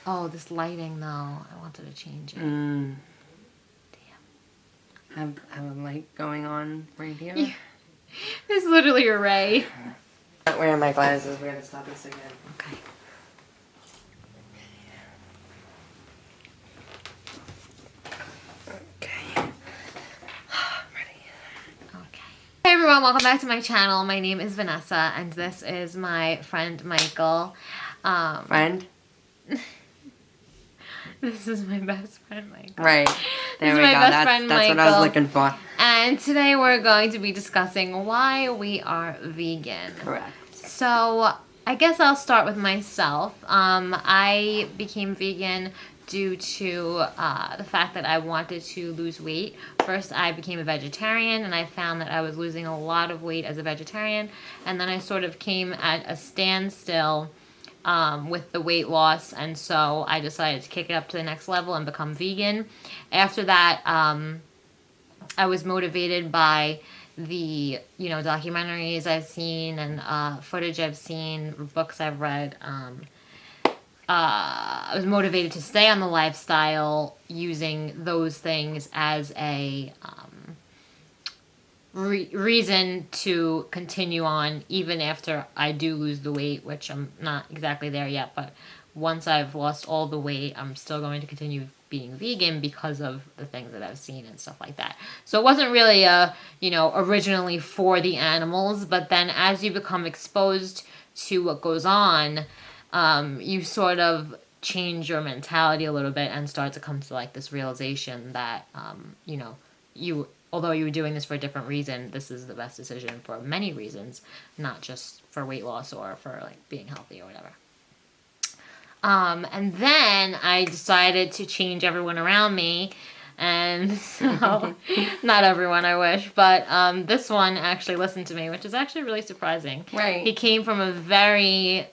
Oh, this lighting though. I wanted to change it. Mm. Damn. Have a light going on right here. Yeah. This is literally a ray. I'm not wearing my glasses. We're gonna stop this again. Okay. Okay. I'm ready. Okay. Hey everyone, welcome back to my channel. My name is Vanessa, and this is my friend Michael. Friend? This is my best friend Michael. Right. There This is we my go. best friend, That's what I was Michael. looking for. And today we're going to be discussing why we are vegan. Correct. So I guess I'll start with myself. I became vegan due to the fact that I wanted to lose weight. First, I became a vegetarian, and I found that I was losing a lot of weight as a vegetarian. And then I sort of came at a standstill with the weight loss, and so I decided to kick it up to the next level and become vegan. After that, I was motivated by the documentaries I've seen and footage I've seen, books I've read. I was motivated to stay on the lifestyle using those things as a reason to continue on even after I do lose the weight, which I'm not exactly there yet, but once I've lost all the weight, I'm still going to continue being vegan because of the things that I've seen and stuff like that. So it wasn't really originally for the animals, but then as you become exposed to what goes on, you sort of change your mentality a little bit and start to come to like this realization that although you were doing this for a different reason, this is the best decision for many reasons, not just for weight loss or for like being healthy or whatever. And then I decided to change everyone around me. And so, not everyone, I wish, but this one actually listened to me, which is actually really surprising. Right. He came from a very,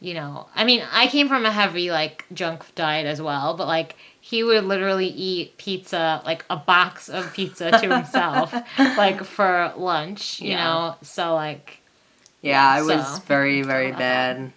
I came from a heavy, like, junk diet as well, but, like, he would literally eat pizza, like, a box of pizza to himself, like, for lunch, you know? So, like... Yeah, I was so, very, very bad.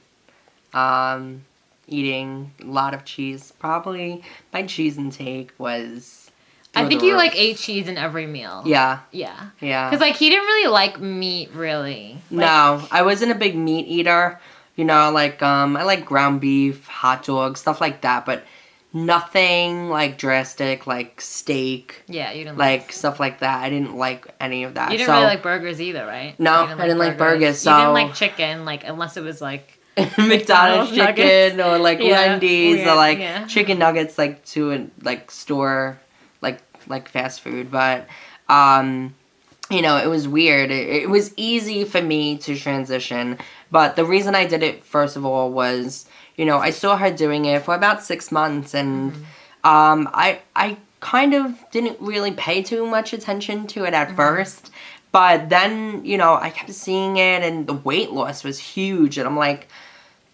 Eating a lot of cheese. Probably my cheese intake was... I think you, like, ate cheese in every meal. Yeah. Yeah. Yeah. Because, like, he didn't really like meat, really. Like, no, I wasn't a big meat eater. You know, like, I like ground beef, hot dogs, stuff like that, but nothing, like, drastic, like, steak. Yeah, you didn't like stuff like that. I didn't like any of that. You didn't really like burgers either, right? No, I didn't like burgers, so... You didn't like chicken, like, unless it was, like... McDonald's chicken, or, like, Wendy's, weird, or, like, chicken nuggets, like, to, like, store, like fast food, but, it was weird. It was easy for me to transition, but the reason I did it, first of all, was, I saw her doing it for about 6 months, and, I kind of didn't really pay too much attention to it at first, but then, I kept seeing it, and the weight loss was huge, and I'm like,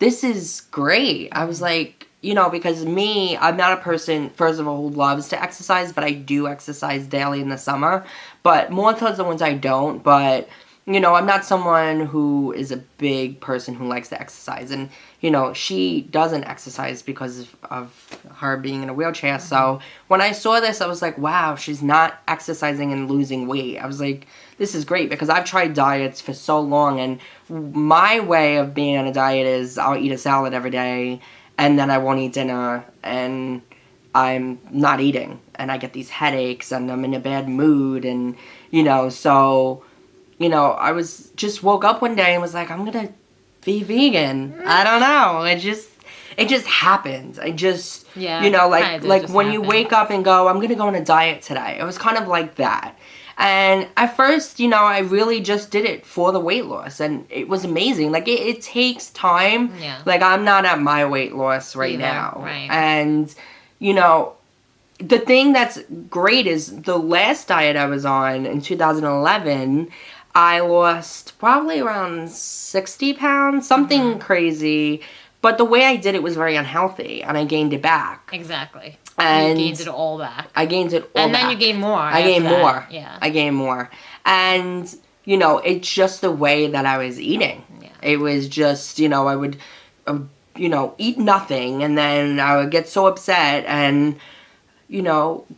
this is great. I was like, because me, I'm not a person, first of all, who loves to exercise, but I do exercise daily in the summer, but more towards the ones I don't, but, I'm not someone who is a big person who likes to exercise, and, she doesn't exercise because of her being in a wheelchair, so when I saw this, I was like, wow, she's not exercising and losing weight. I was like, this is great, because I've tried diets for so long, and my way of being on a diet is I'll eat a salad every day, and then I won't eat dinner, and I'm not eating, and I get these headaches, and I'm in a bad mood, and, so, I woke up one day and was like, I'm gonna be vegan. I don't know, it just happened. I just, like when you wake up and go, I'm gonna go on a diet today, it was kind of like that. And at first, I really just did it for the weight loss, and it was amazing. Like, it takes time. Yeah. Like, I'm not at my weight loss right now. Right. And, the thing that's great is the last diet I was on in 2011, I lost probably around 60 pounds, something crazy. But the way I did it was very unhealthy, and I gained it back. Exactly. And you gained it all back. I gained it all back. And then you gained more. I gained more. Yeah. I gained more. And, it's just the way that I was eating. Yeah. It was just, I would eat nothing, and then I would get so upset and,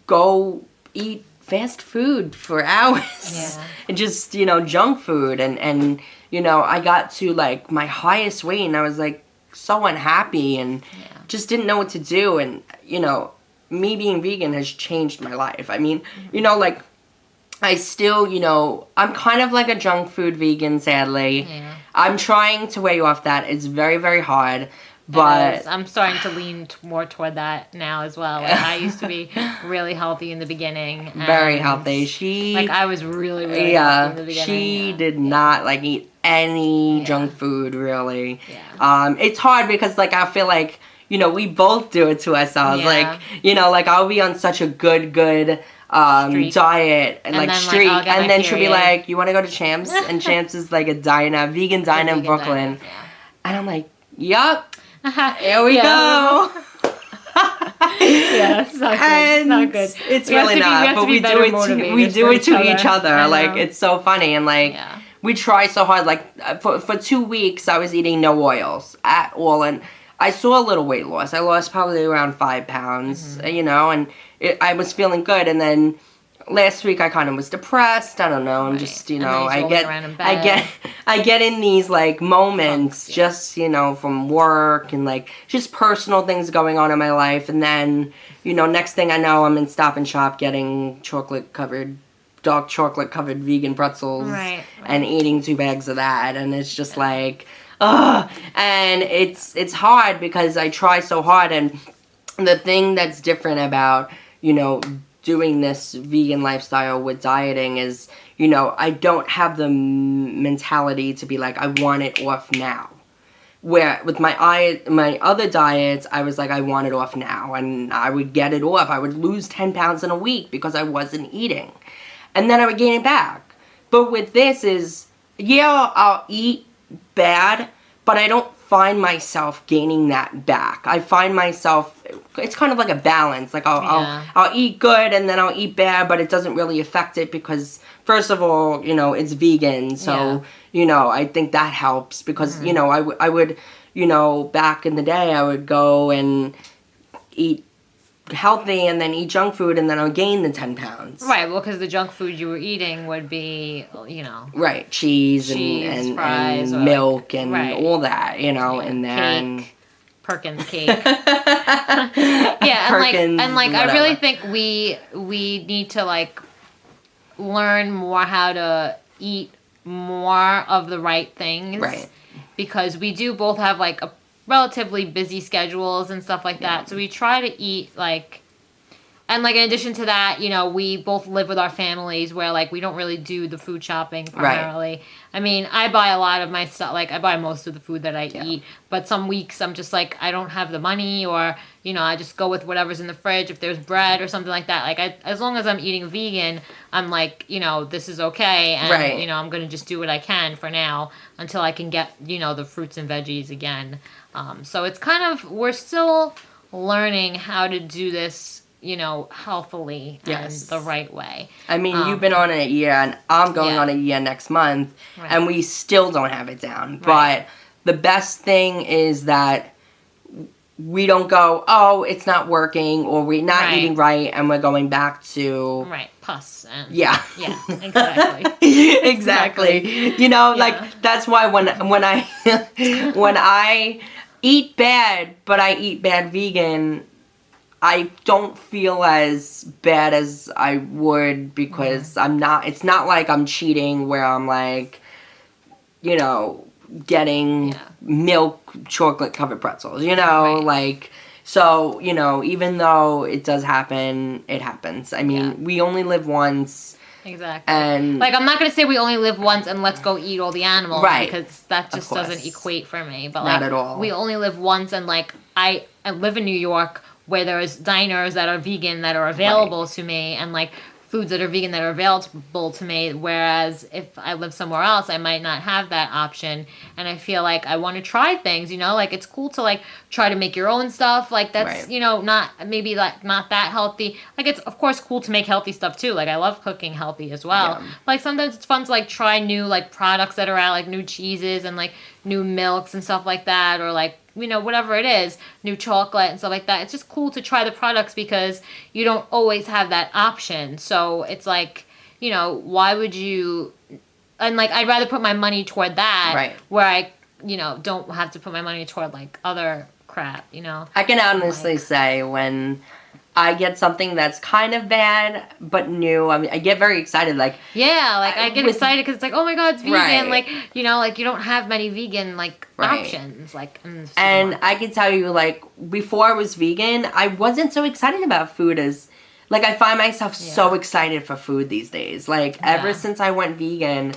go eat fast food for hours. Yeah. And just, junk food. And I got to, like, my highest weight, and I was, like, so unhappy and just didn't know what to do. And, me being vegan has changed my life. I mean, like, I still, I'm kind of like a junk food vegan, sadly. Yeah. I'm trying to weigh off that. It's very, very hard. But I'm starting to lean more toward that now as well. Like, I used to be really healthy in the beginning. Very and, healthy. Like, I was really, really healthy in the beginning. She did not, like, eat any junk food, really. Yeah. It's hard because, like, I feel like, we both do it to ourselves. Yeah. Like, like, I'll be on such a good Streak. diet and like then, streak, I'll get and my then she'll be period. like, "You want to go to Champs?" And Champs is like a vegan diner in Vegan Brooklyn, diner, and I'm like, "Yup, yeah. here we go." Yeah, it's not good. It's not good. It's We have really to be- we not, have but to be we do better it. To, motivators we do for it to each I other. Like, know. it's so funny, and like Yeah. we try so hard. Like for 2 weeks, I was eating no oils at all, and I saw a little weight loss. I lost probably around 5 pounds, and I was feeling good. And then last week I kind of was depressed. I don't know. I'm Right. just, And then I he's rolling around in bed. I get in these like moments, Yeah. just from work and like just personal things going on in my life, and then next thing I know, I'm in Stop and Shop getting dark chocolate covered vegan pretzels, Right. and eating 2 bags of that, and it's just like, ugh. And it's hard because I try so hard, and the thing that's different about doing this vegan lifestyle with dieting is, I don't have the mentality to be like, I want it off now. Where with my other diets, I was like, I want it off now, and I would get it off. I would lose 10 pounds in a week because I wasn't eating, and then I would gain it back. But with this is, I'll eat bad, but I don't find myself gaining that back. I find myself, it's kind of like a balance. Like I'll eat good and then I'll eat bad, but it doesn't really affect it because first of all, it's vegan. So, I think that helps because, I would, back in the day, I would go and eat healthy and then eat junk food and then I'll gain the 10 pounds. Right, well, because the junk food you were eating would be, Right, cheese fries, and milk and right. all that, and then... Cake, Perkins cake. Yeah, Perkins, and I whatever. really think we need to, like, learn more how to eat more of the right things. Right. Because we do both have, like, a relatively busy schedules and stuff like that. So we try to eat, like, and, like, in addition to that, we both live with our families where, like, we don't really do the food shopping primarily. Right. I mean, I buy a lot of my stuff, like, I buy most of the food that I eat, but some weeks I'm just, like, I don't have the money or, I just go with whatever's in the fridge. If there's bread or something like that, like, as long as I'm eating vegan, I'm like, this is okay, and, right. I'm going to just do what I can for now until I can get, the fruits and veggies again. So it's kind of, we're still learning how to do this, healthily and the right way. I mean, you've been on it a year, and I'm going on a year next month, and we still don't have it down. Right. But the best thing is that we don't go, oh, it's not working, or we're not eating right, and we're going back to... Right, pus. And, yeah. Yeah, exactly. Exactly. Like, that's why when I when I eat bad, but I eat bad vegan, I don't feel as bad as I would because it's not like I'm cheating where I'm like, getting milk chocolate covered pretzels, like, so, even though it does happen, it happens. I mean, we only live once. Exactly. And like, I'm not going to say we only live once and let's go eat all the animals. Right. Because that just doesn't equate for me. But, not like, at all. We only live once, and, like, I live in New York where there's diners that are vegan that are available to me, and, like, foods that are vegan that are available to me, whereas if I live somewhere else, I might not have that option, and I feel like I want to try things, like, it's cool to, like, try to make your own stuff, like, that's, not, maybe, like, not that healthy, like, it's, of course, cool to make healthy stuff, too, like, I love cooking healthy as well, but, like, sometimes it's fun to, like, try new, like, products that are out, like, new cheeses and, like, new milks and stuff like that, or, like, whatever it is, new chocolate and stuff like that. It's just cool to try the products because you don't always have that option. So it's like, why would you, and like, I'd rather put my money toward that, Right. where I, don't have to put my money toward like other crap, I can honestly say when I get something that's kind of bad but new, I mean, I get very excited. Like, yeah, like I get excited because it's like, oh my god, it's vegan. Right. Like, like you don't have many vegan like Right. options. Like, and I can tell you, like, before I was vegan, I wasn't so excited about food as, like, I find myself so excited for food these days. Like, ever since I went vegan,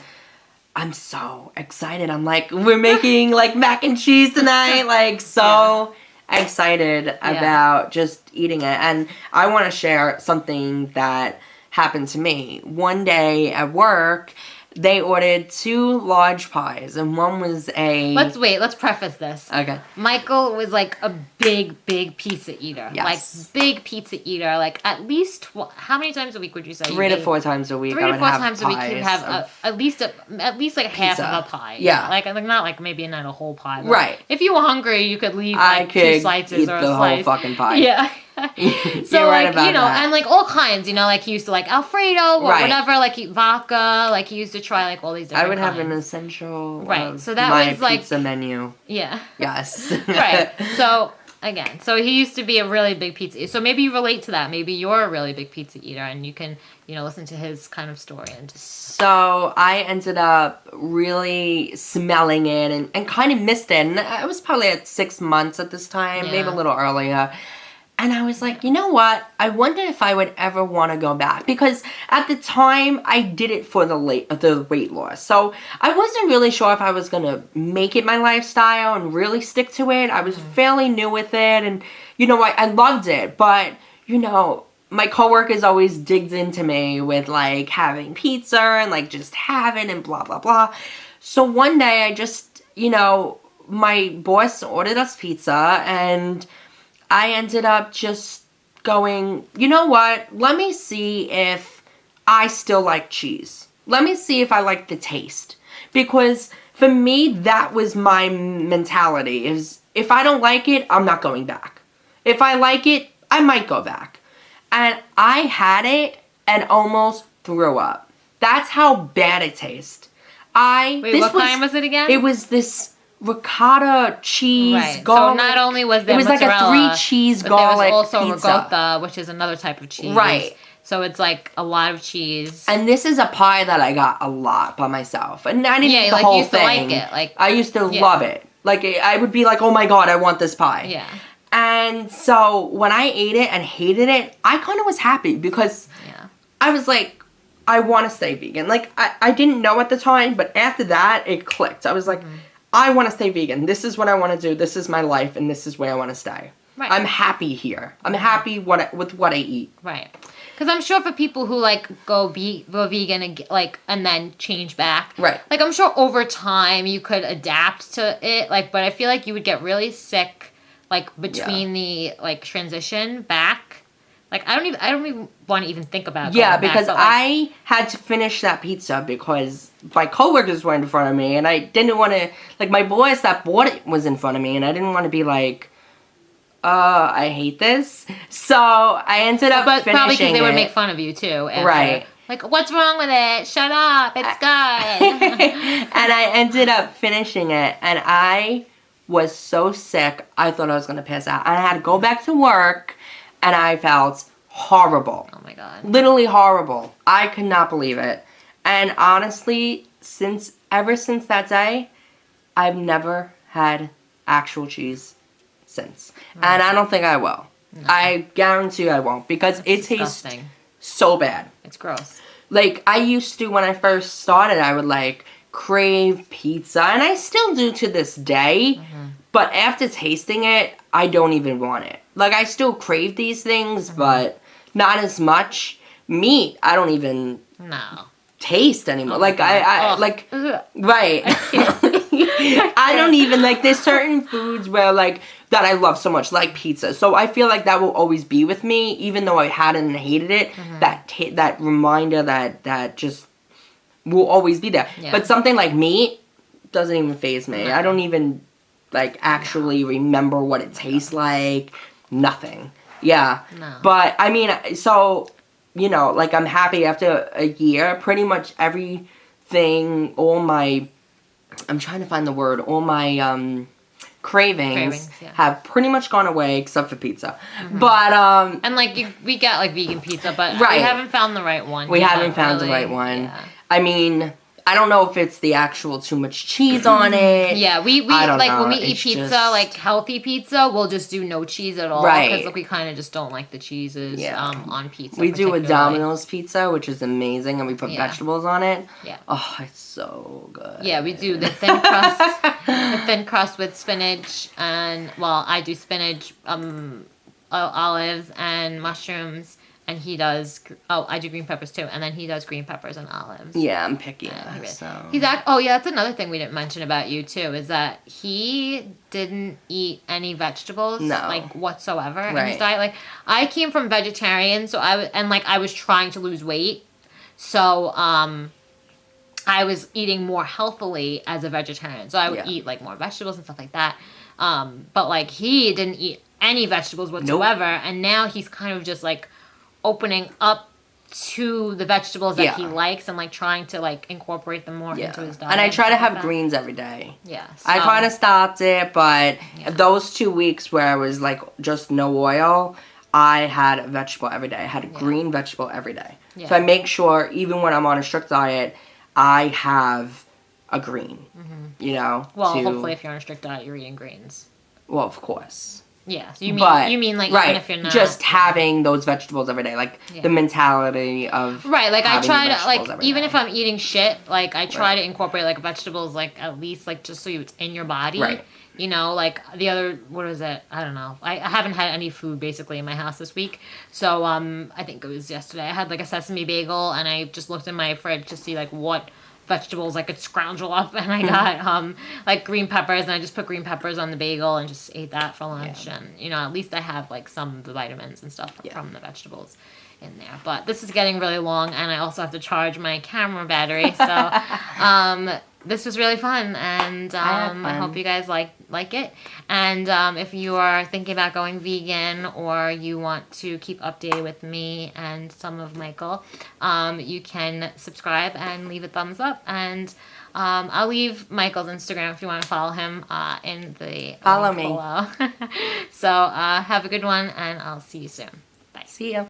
I'm so excited. I'm like, we're making like mac and cheese tonight. Like, so excited about just eating it. And I want to share something that happened to me. One day at work, they ordered 2 large pies, and one was a... Let's preface this. Okay. Michael was like a big pizza eater. Yes. Like, big pizza eater. Like, at least, how many times a week would you say? 3 to 4 times a week. 3 to 4 times a week, you'd have at least like half pizza. of a pie. Yeah. Like not like maybe not a whole pie. But Right. If you were hungry, you could leave I like could 2 slices eat or a the slice. whole fucking pie. Yeah. You're So right like, about that. and like all kinds, like he used to like Alfredo or Right. whatever, like vodka, like he used to try like all these different I would have kinds. an essential Right, of so that my was, like- pizza menu. Yeah. Yes. Right. So again, so he used to be a really big pizza eater. So maybe you relate to that. Maybe you're a really big pizza eater and you can, listen to his kind of story and just... So I ended up really smelling it and kind of missed it. And I was probably at 6 months at this time, maybe a little earlier. And I was like, you know what? I wonder if I would ever want to go back. Because at the time, I did it for the weight loss. So I wasn't really sure if I was going to make it my lifestyle and really stick to it. I was fairly new with it. And, I loved it. But, my coworkers always digged into me with, like, having pizza and, like, just having and blah, blah, blah. So one day I just, my boss ordered us pizza and... I ended up just going, you know what? Let me see if I still like cheese. Let me see if I like the taste. Because for me, that was my mentality. Is if I don't like it, I'm not going back. If I like it, I might go back. And I had it and almost threw up. That's how bad it tastes. Wait, what kind was it again? It was this... ricotta cheese garlic. So not only was there it was mozzarella, like a 3 cheese but garlic there was also pizza. ricotta, which is another type of cheese. Right. So it's like a lot of cheese. And this is a pie that I got a lot by myself, and I didn't eat the like whole you used thing. to like it. Like I used to love it. Like I would be like, oh my god, I want this pie. Yeah. And so when I ate it and hated it, I kind of was happy because I was like, I want to stay vegan. Like I didn't know at the time, but after that it clicked. I was like. I want to stay vegan. This is what I want to do. This is my life, and this is where I want to stay. Right. I'm happy here. I'm happy with what I eat. Right. Because I'm sure for people who like go vegan and then change back. Right. Like I'm sure over time you could adapt to it. Like, but I feel like you would get really sick, like between the like transition back. Like I don't even want to even think about it. Yeah, because I had to finish that pizza because my coworkers were in front of me, and I didn't want to, like, my boss that bought it was in front of me, and I didn't want to be like, I hate this. So I ended up finishing probably because they would it. make fun of you too. After. Right. Like, what's wrong with it? Shut up. It's good. And I ended up finishing it, and I was so sick, I thought I was going to pass out. I had to go back to work, and I felt horrible. Oh my god. Literally horrible. I could not believe it. And honestly, ever since that day, I've never had actual cheese since. And I don't think I will. No. I guarantee I won't because it tastes so bad. It's gross. Like, I used to, when I first started, I would, like, crave pizza. And I still do to this day. Mm-hmm. But after tasting it, I don't even want it. Like, I still crave these things, but not as much. Meat, I don't even taste anymore. Like, right. I don't even, like, there's certain foods where, like, that I love so much, like pizza. So I feel like that will always be with me, even though I hadn't and hated it. Mm-hmm. That reminder that just will always be there. Yeah. But something like meat doesn't even faze me. No. I don't even like actually remember what it tastes like. Nothing. Yeah. No. But I mean, so you know, like I'm happy after a year. Pretty much everything, all my, I'm trying to find the word. All my cravings Yeah. have pretty much gone away except for pizza. But And like we get like vegan pizza, but Right. we haven't found the right one. we yet, haven't found the really. right one. Yeah. I mean, I don't know if it's the actual too much cheese on it. Yeah, we I don't like know, when we eat it's pizza, just- like healthy pizza, we'll just do no cheese at all. Right. Because like, we kind of just don't like the cheeses Yeah. on pizza. We do a particularly. Domino's pizza, which is amazing, and we put Yeah. vegetables on it. Yeah. Oh, it's so good. Yeah, we do the thin crust, the thin crust with spinach, and well, I do spinach, olives and mushrooms, and he does. Oh, I do green peppers too, and then he does green peppers and olives. Yeah, I'm picky. Yeah, So Oh yeah, that's another thing we didn't mention about you too, is that he didn't eat any vegetables, No. like whatsoever in his Right. diet. Like I came from vegetarian, so I was trying to lose weight, so I was eating more healthily as a vegetarian. So I would Yeah. eat like more vegetables and stuff like that. But like he didn't eat any vegetables whatsoever, and now he's kind of just like opening up to the vegetables that he Yeah. likes and like trying to like incorporate them more yeah, into his diet. and I try to stuff like have that. greens every day. Yeah, I so- kind of stopped it, but Yeah. those 2 weeks where I was like just no oil, I had a vegetable every day. I had a green vegetable every day. Yeah. So I make sure even when I'm on a strict diet, I have a green. You know. Well, to- hopefully, if you're on a strict diet, you're eating greens. Well, of course. Yeah, so you But mean like right, even if you're not just having those vegetables every day, like Yeah. the mentality of right, like I having try to vegetables like every even day. if I'm eating shit, like I try Right. to incorporate like vegetables, like at least like just so it's in your body. Right. You know, like the other what is it? I don't know. I haven't had any food basically in my house this week. So I think it was yesterday. I had like a sesame bagel, and I just looked in my fridge to see like what vegetables I could scroungle up, and I got like green peppers, and I just put green peppers on the bagel and just ate that for lunch. Yeah. And you know, at least I have like some of the vitamins and stuff Yeah. from the vegetables in there. But this is getting really long, and I also have to charge my camera battery. So this was really fun, and had I fun. hope you guys like it. And if you are thinking about going vegan, or you want to keep updated with me and some of Michael, you can subscribe and leave a thumbs up. And I'll leave Michael's Instagram if you want to follow him in the Follow link me. below. So have a good one, and I'll see you soon. Bye. See ya.